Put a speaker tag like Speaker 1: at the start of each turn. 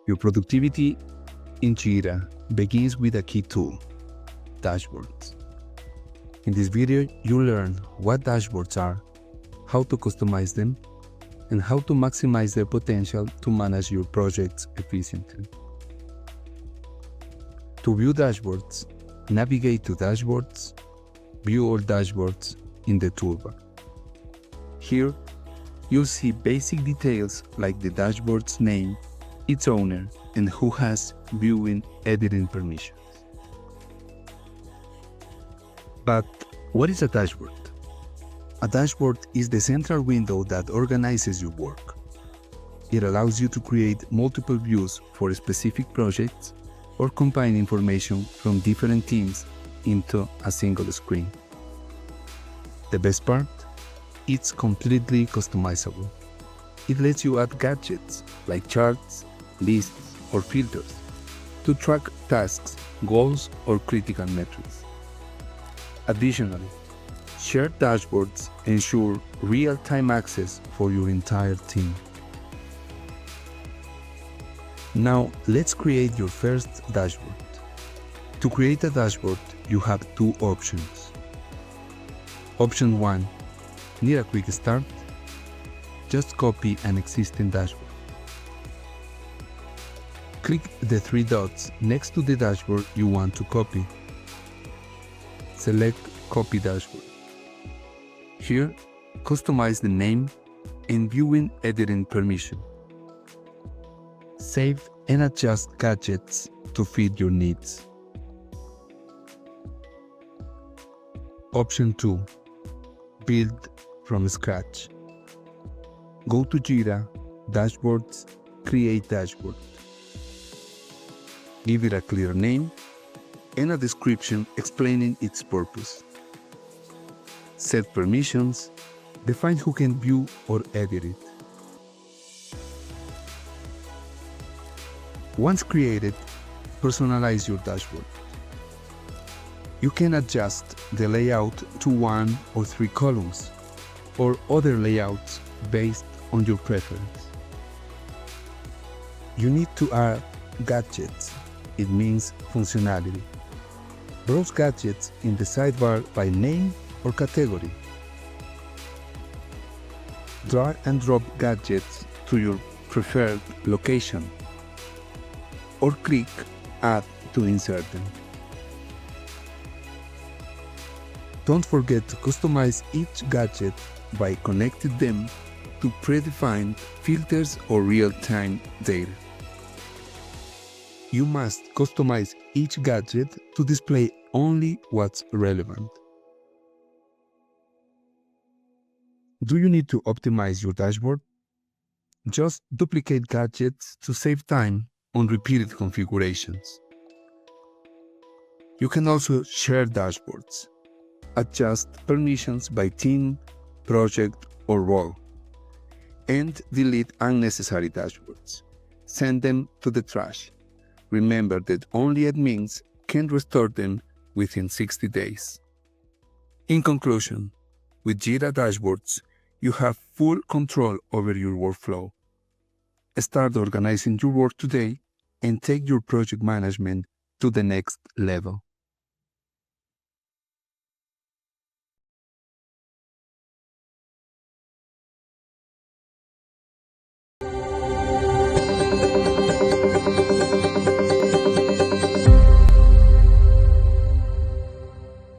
Speaker 1: Your productivity in Jira begins with a key tool, dashboards. In this video, you'll learn what dashboards are, how to customize them, and how to maximize their potential to manage your projects efficiently. To view dashboards, navigate to Dashboards, View all dashboards in the toolbar. Here, you'll see basic details like the dashboard's name, its owner, and who has viewing editing permissions. But what is a dashboard? A dashboard is the central window that organizes your work. It allows you to create multiple views for specific projects or combine information from different teams into a single screen. The best part? It's completely customizable. It lets you add gadgets like charts, lists, or filters to track tasks, goals, or critical metrics. Additionally, shared dashboards ensure real-time access for your entire team. Now, let's create your first dashboard. To create a dashboard, you have two options. Option 1. Need a quick start? Just copy an existing dashboard. Click the three dots next to the dashboard you want to copy. Select Copy Dashboard. Here, customize the name and viewing editing permission. Save and adjust gadgets to fit your needs. Option 2. Build from scratch. Go to Jira, Dashboards, Create Dashboard. Give it a clear name and a description explaining its purpose. Set permissions, define who can view or edit it. Once created, personalize your dashboard. You can adjust the layout to 1 or 3 columns, or other layouts based on your preference. You need to add gadgets. It means functionality. Browse gadgets in the sidebar by name or category. Drag and drop gadgets to your preferred location, or click Add to insert them. Don't forget to customize each gadget by connecting them to predefined filters or real-time data. You must customize each gadget to display only what's relevant. Do you need to optimize your dashboard? Just duplicate gadgets to save time on repeated configurations. You can also share dashboards. Adjust permissions by team, project, or role, and delete unnecessary dashboards. Send them to the trash. Remember that only admins can restore them within 60 days. In conclusion, with Jira dashboards, you have full control over your workflow. Start organizing your work today and take your project management to the next level.